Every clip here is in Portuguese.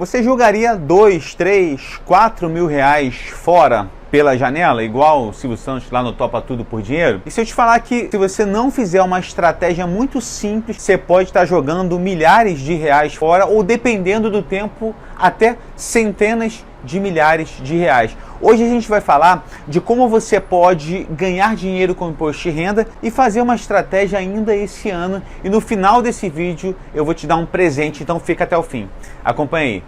Você jogaria 2, 3, 4 mil reais fora pela janela, igual o Silvio Santos lá no Topa Tudo por Dinheiro? E se eu te falar que se você não fizer uma estratégia muito simples, você pode estar jogando milhares de reais fora, ou dependendo do tempo, até centenas de milhares de reais. Hoje a gente vai falar de como você pode ganhar dinheiro com imposto de renda e fazer uma estratégia ainda esse ano. E no final desse vídeo eu vou te dar um presente, então fica até o fim. Acompanhe aí.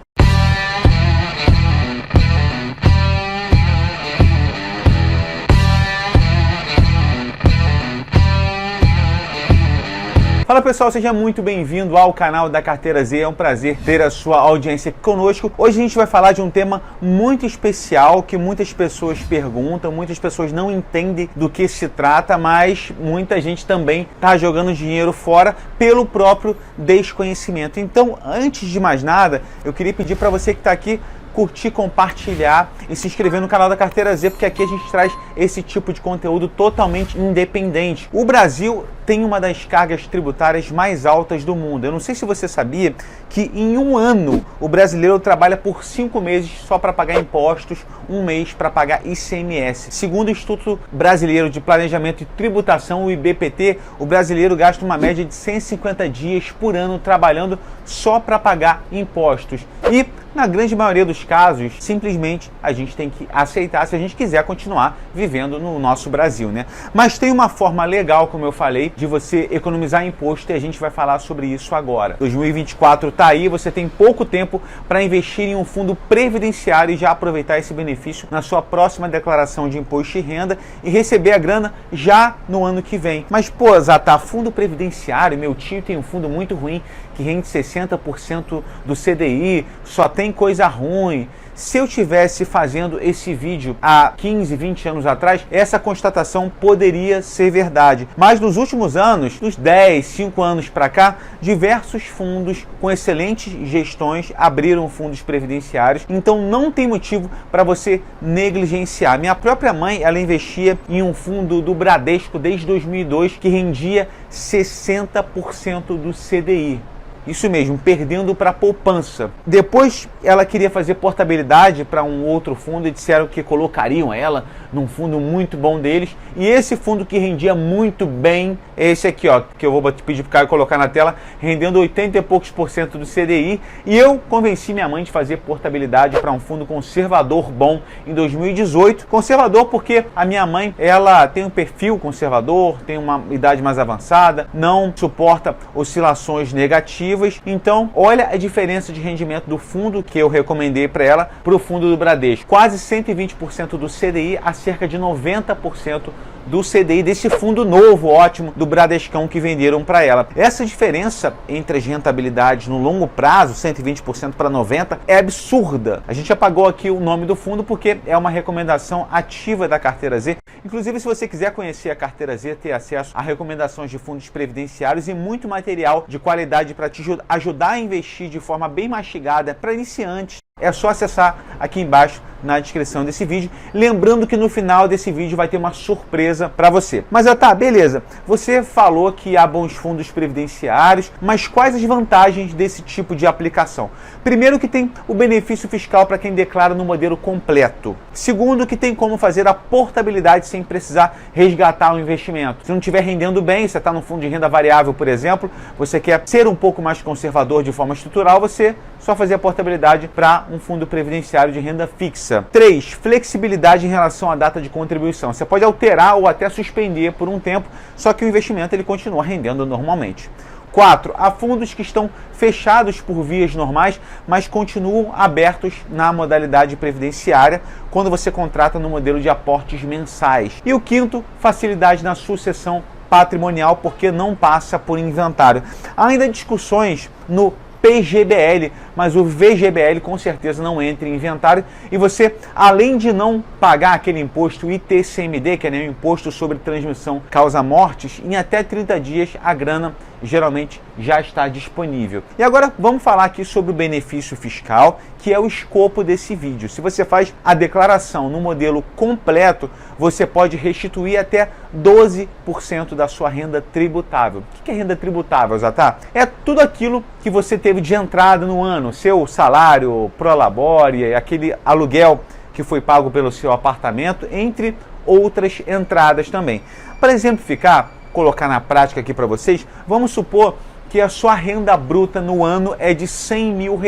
Fala pessoal, seja muito bem-vindo ao canal da Carteira Z, é um prazer ter a sua audiência aqui conosco. Hoje a gente vai falar de um tema muito especial que muitas pessoas perguntam, muitas pessoas não entendem do que se trata, mas muita gente também está jogando dinheiro fora pelo próprio desconhecimento. Então, antes de mais nada, eu queria pedir para você que está aqui curtir, compartilhar e se inscrever no canal da Carteira Z, porque aqui a gente traz esse tipo de conteúdo totalmente independente. O Brasil tem uma das cargas tributárias mais altas do mundo. Eu não sei se você sabia que em um ano o brasileiro trabalha por 5 meses só para pagar impostos, um mês para pagar ICMS. Segundo o Instituto Brasileiro de Planejamento e Tributação, o IBPT, o brasileiro gasta uma média de 150 dias por ano trabalhando só para pagar impostos. E na grande maioria dos casos, simplesmente a gente tem que aceitar se a gente quiser continuar vivendo no nosso Brasil, né? Mas tem uma forma legal, como eu falei, de você economizar imposto e a gente vai falar sobre isso agora. 2024 tá aí, você tem pouco tempo para investir em um fundo previdenciário e já aproveitar esse benefício na sua próxima declaração de imposto de renda e receber a grana já no ano que vem. Mas, pô, Zata, fundo previdenciário, meu tio tem um fundo muito ruim que rende 60% do CDI, só tem coisa ruim. Se eu tivesse fazendo esse vídeo há 15, 20 anos atrás, essa constatação poderia ser verdade. Mas nos últimos anos, dos 10, 5 anos para cá, diversos fundos com excelentes gestões abriram fundos previdenciários, então não tem motivo para você negligenciar. Minha própria mãe, ela investia em um fundo do Bradesco desde 2002 que rendia 60% do CDI. Isso mesmo, perdendo para a poupança. Depois ela queria fazer portabilidade para um outro fundo e disseram que colocariam ela num fundo muito bom deles. E esse fundo que rendia muito bem, esse aqui, ó, que eu vou pedir para o Caio colocar na tela, rendendo 80 e poucos por cento do CDI. E eu convenci minha mãe de fazer portabilidade para um fundo conservador bom em 2018. Conservador porque a minha mãe, ela tem um perfil conservador, tem uma idade mais avançada, não suporta oscilações negativas. Então, olha a diferença de rendimento do fundo que eu recomendei para ela para o fundo do Bradesco. Quase 120% do CDI a cerca de 90% do CDI desse fundo novo, ótimo, do Bradescão que venderam para ela. Essa diferença entre as rentabilidades no longo prazo, 120% para 90%, é absurda. A gente apagou aqui o nome do fundo porque é uma recomendação ativa da Carteira Z. Inclusive, se você quiser conhecer a Carteira Z, ter acesso a recomendações de fundos previdenciários e muito material de qualidade para te ajudar a investir de forma bem mastigada para iniciantes, é só acessar aqui embaixo na descrição desse vídeo. Lembrando que no final desse vídeo vai ter uma surpresa para você. Mas tá, beleza. Você falou que há bons fundos previdenciários, mas quais as vantagens desse tipo de aplicação? Primeiro, que tem o benefício fiscal para quem declara no modelo completo. Segundo, que tem como fazer a portabilidade sem precisar resgatar o investimento. Se não estiver rendendo bem, você está no fundo de renda variável, por exemplo, você quer ser um pouco mais conservador de forma estrutural, você só fazer a portabilidade para um fundo previdenciário de renda fixa. 3. Flexibilidade em relação à data de contribuição. Você pode alterar ou até suspender por um tempo, só que o investimento ele continua rendendo normalmente. 4. Há fundos que estão fechados por vias normais, mas continuam abertos na modalidade previdenciária quando você contrata no modelo de aportes mensais. E o 5º, facilidade na sucessão patrimonial, porque não passa por inventário. Há ainda discussões no PGBL, mas o VGBL com certeza não entra em inventário e você, além de não pagar aquele imposto ITCMD, que é o Imposto sobre Transmissão Causa Mortes, em até 30 dias a grana geralmente já está disponível. E agora vamos falar aqui sobre o benefício fiscal, que é o escopo desse vídeo. Se você faz a declaração no modelo completo, você pode restituir até 12% da sua renda tributável. O que é renda tributável, Zatá? É tudo aquilo que você teve de entrada no ano. ano, seu salário, prolabore, aquele aluguel que foi pago pelo seu apartamento, entre outras entradas também. Para exemplificar, colocar na prática aqui para vocês, vamos supor que a sua renda bruta no ano é de R$100 mil.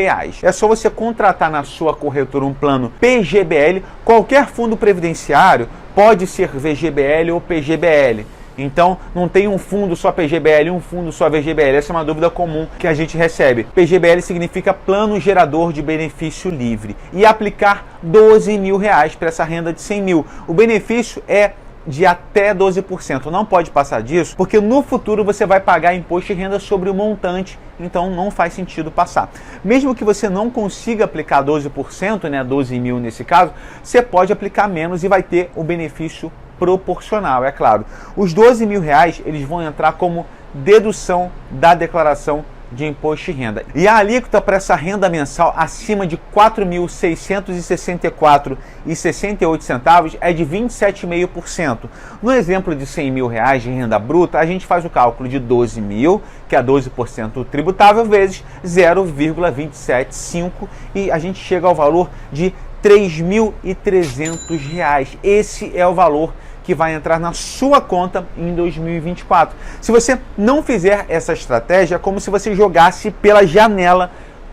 É só você contratar na sua corretora um plano PGBL. Qualquer fundo previdenciário pode ser VGBL ou PGBL. Então, não tem um fundo só PGBL e um fundo só VGBL. Essa é uma dúvida comum que a gente recebe. PGBL significa Plano Gerador de Benefício Livre. E aplicar R$12 mil para essa renda de 100 mil. O benefício é de até 12%. Não pode passar disso, porque no futuro você vai pagar imposto de renda sobre o montante, então não faz sentido passar. Mesmo que você não consiga aplicar 12%, né, 12 mil nesse caso, você pode aplicar menos e vai ter o benefício proporcional, é claro. Os R$12 mil, eles vão entrar como dedução da declaração de imposto de renda. E a alíquota para essa renda mensal acima de R$ 4.664,68 é de 27,5%. No exemplo de R$100 mil de renda bruta, a gente faz o cálculo de 12 mil, que é 12% tributável, vezes 0,275 e a gente chega ao valor de R$ 3.300. Esse é o valor que vai entrar na sua conta em 2024. Se você não fizer essa estratégia, é como se você jogasse pela janela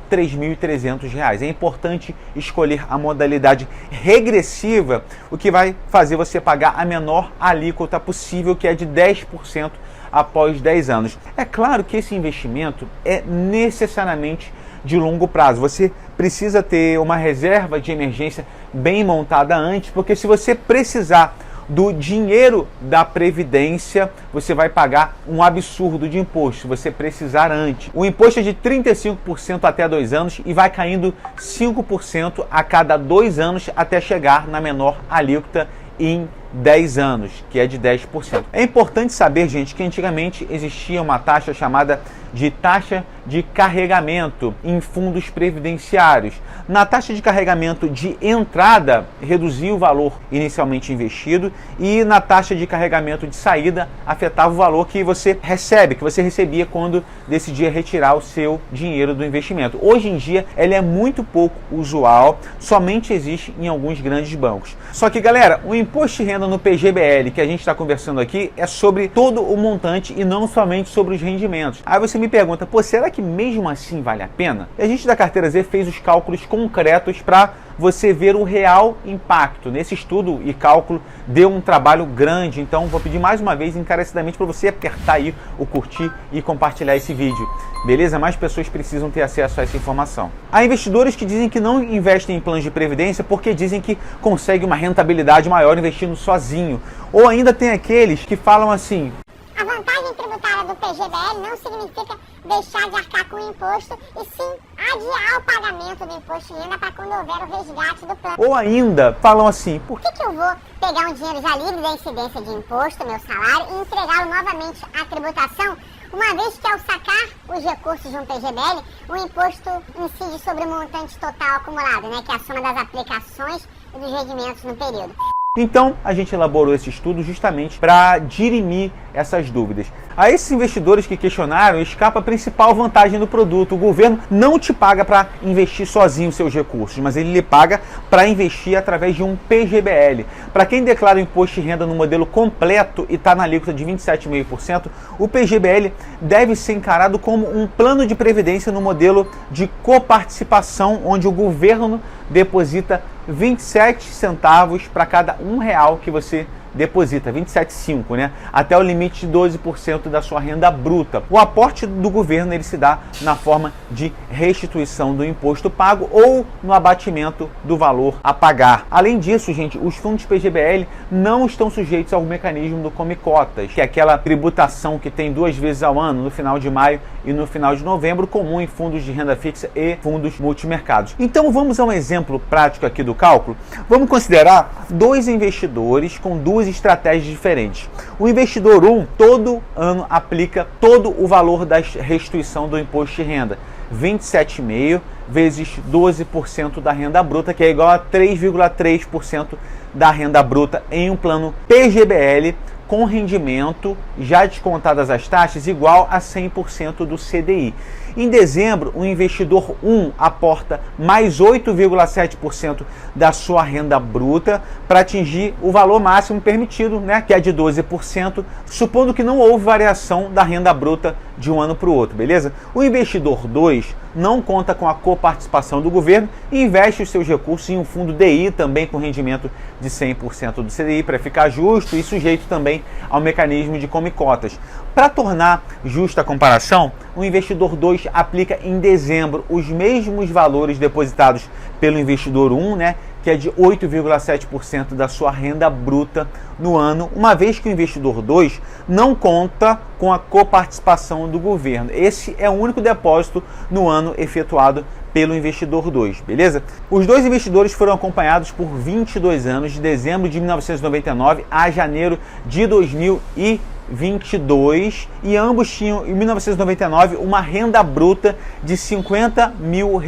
R$ 3.300. É importante escolher a modalidade regressiva, o que vai fazer você pagar a menor alíquota possível, que é de 10% após 10 anos. É claro que esse investimento é necessariamente de longo prazo. Você precisa ter uma reserva de emergência bem montada antes, porque se você precisar do dinheiro da Previdência, você vai pagar um absurdo de imposto, se você precisar antes. O imposto é de 35% até 2 anos e vai caindo 5% a cada 2 anos até chegar na menor alíquota em 10 anos, que é de 10%. É importante saber, gente, que antigamente existia uma taxa chamada de taxa de carregamento em fundos previdenciários. Na taxa de carregamento de entrada, reduzia o valor inicialmente investido, e na taxa de carregamento de saída, afetava o valor que você recebe, que você recebia quando decidia retirar o seu dinheiro do investimento. Hoje em dia, ela é muito pouco usual, somente existe em alguns grandes bancos. Só que, galera, o imposto de renda no PGBL que a gente está conversando aqui é sobre todo o montante e não somente sobre os rendimentos. Aí você me pergunta, pô, será que mesmo assim vale a pena? E a gente da Carteira Z fez os cálculos concretos para você ver o real impacto. Nesse estudo e cálculo deu um trabalho grande, então vou pedir mais uma vez encarecidamente para você apertar aí o curtir e compartilhar esse vídeo. Beleza? Mais pessoas precisam ter acesso a essa informação. Há investidores que dizem que não investem em planos de previdência porque dizem que conseguem uma rentabilidade maior investindo sozinho. Ou ainda tem aqueles que falam assim: a vantagem tributária do PGBL não significa deixar de arcar com o imposto, e sim adiar o pagamento do imposto de renda para quando houver o resgate do plano. Ou ainda falam assim: por que eu vou pegar um dinheiro já livre da incidência de imposto, meu salário, e entregá-lo novamente à tributação, uma vez que ao sacar os recursos de um PGBL, o imposto incide sobre o montante total acumulado, né, que é a soma das aplicações e dos rendimentos no período. Então, a gente elaborou esse estudo justamente para dirimir essas dúvidas. A esses investidores que questionaram, escapa a principal vantagem do produto. O governo não te paga para investir sozinho seus recursos, mas ele lhe paga para investir através de um PGBL. Para quem declara o imposto de renda no modelo completo e está na alíquota de 27,5%, o PGBL deve ser encarado como um plano de previdência no modelo de coparticipação, onde o governo deposita 27 centavos para cada R$1 que você deposita, 27,5, né? Até o limite de 12% da sua renda bruta. O aporte do governo ele se dá na forma de restituição do imposto pago ou no abatimento do valor a pagar. Além disso, gente, os fundos PGBL não estão sujeitos ao mecanismo do Come Cotas, que é aquela tributação que tem 2 vezes ao ano, no final de maio e no final de novembro, comum em fundos de renda fixa e fundos multimercados. Então vamos a um exemplo prático aqui do cálculo. Vamos considerar 2 investidores com 2 estratégias diferentes. O investidor 1 todo ano aplica todo o valor da restituição do imposto de renda, 27,5 vezes 12% da renda bruta, que é igual a 3,3% da renda bruta em um plano PGBL com rendimento, já descontadas as taxas, igual a 100% do CDI. Em dezembro, o investidor 1 aporta mais 8,7% da sua renda bruta para atingir o valor máximo permitido, né, que é de 12%, supondo que não houve variação da renda bruta de um ano para o outro, beleza? O investidor 2 não conta com a coparticipação do governo e investe os seus recursos em um fundo DI, também com rendimento de 100% do CDI, para ficar justo e sujeito também ao mecanismo de come-cotas. Para tornar justa a comparação, o investidor 2 aplica em dezembro os mesmos valores depositados pelo investidor 1, né, que é de 8,7% da sua renda bruta no ano, uma vez que o investidor 2 não conta com a coparticipação do governo. Esse é o único depósito no ano efetuado pelo investidor 2, beleza? Os dois investidores foram acompanhados por 22 anos, de dezembro de 1999 a janeiro de 2022, e ambos tinham, em 1999, uma renda bruta de R$50 mil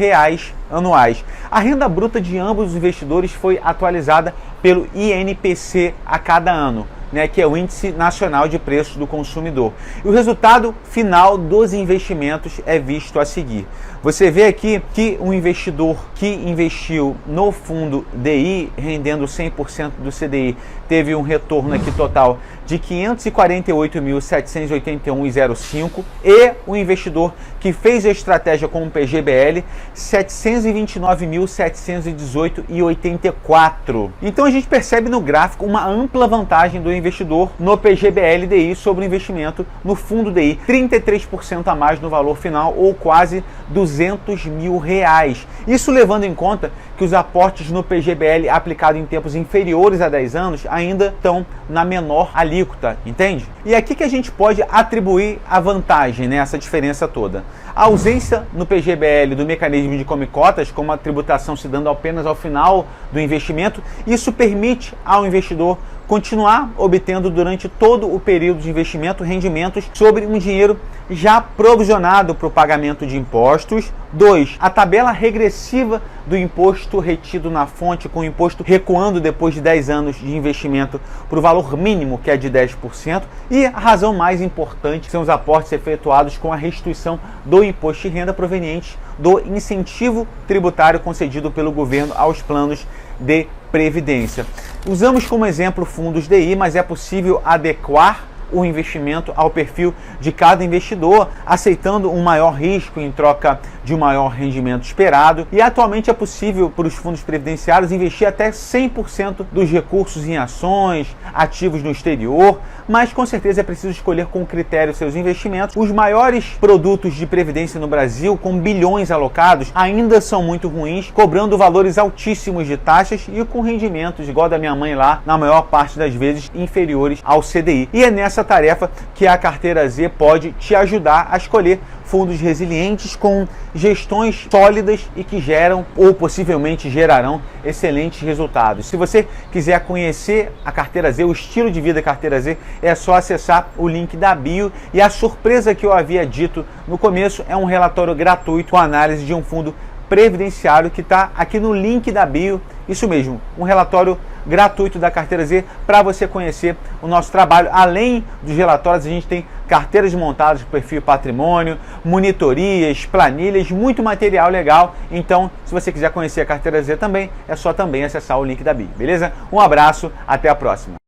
anuais. A renda bruta de ambos os investidores foi atualizada pelo INPC a cada ano, né, que é o Índice Nacional de Preços do Consumidor. E o resultado final dos investimentos é visto a seguir. Você vê aqui que um investidor que investiu no fundo DI, rendendo 100% do CDI, teve um retorno aqui total de R$ 548.781,05, e o investidor que fez a estratégia com o PGBL, R$ 729.718,84. Então a gente percebe no gráfico uma ampla vantagem do investidor no PGBL DI sobre o investimento no fundo DI, 33% a mais no valor final, ou quase R$200 mil. Isso levando em conta que os aportes no PGBL aplicado em tempos inferiores a 10 anos ainda estão na menor alíquota, entende? E aqui que a gente pode atribuir a vantagem, né, essa diferença toda. A ausência no PGBL do mecanismo de come-cotas, como a tributação se dando apenas ao final do investimento, isso permite ao investidor continuar obtendo durante todo o período de investimento rendimentos sobre um dinheiro já provisionado para o pagamento de impostos. 2. A tabela regressiva do imposto retido na fonte, com o imposto recuando depois de 10 anos de investimento para o valor mínimo, que é de 10%. E a razão mais importante são os aportes efetuados com a restituição do imposto de renda proveniente do incentivo tributário concedido pelo governo aos planos de previdência. Usamos como exemplo fundos DI, mas é possível adequar o investimento ao perfil de cada investidor, aceitando um maior risco em troca de um maior rendimento esperado. E atualmente é possível para os fundos previdenciários investir até 100% dos recursos em ações, ativos no exterior, mas com certeza é preciso escolher com critério seus investimentos. Os maiores produtos de previdência no Brasil, com bilhões alocados, ainda são muito ruins, cobrando valores altíssimos de taxas e com rendimentos, igual da minha mãe lá, na maior parte das vezes inferiores ao CDI. E é nessa tarefa que a Carteira Z pode te ajudar a escolher fundos resilientes com gestões sólidas e que geram ou possivelmente gerarão excelentes resultados. Se você quiser conhecer a Carteira Z, o estilo de vida Carteira Z, é só acessar o link da bio. E a surpresa que eu havia dito no começo é um relatório gratuito com análise de um fundo previdenciário que está aqui no link da bio. Isso mesmo, um relatório gratuito da Carteira Z para você conhecer o nosso trabalho. Além dos relatórios, a gente tem carteiras montadas com perfil patrimônio, monitorias, planilhas, muito material legal. Então, se você quiser conhecer a Carteira Z também, é só também acessar o link da bio, beleza? Um abraço, até a próxima.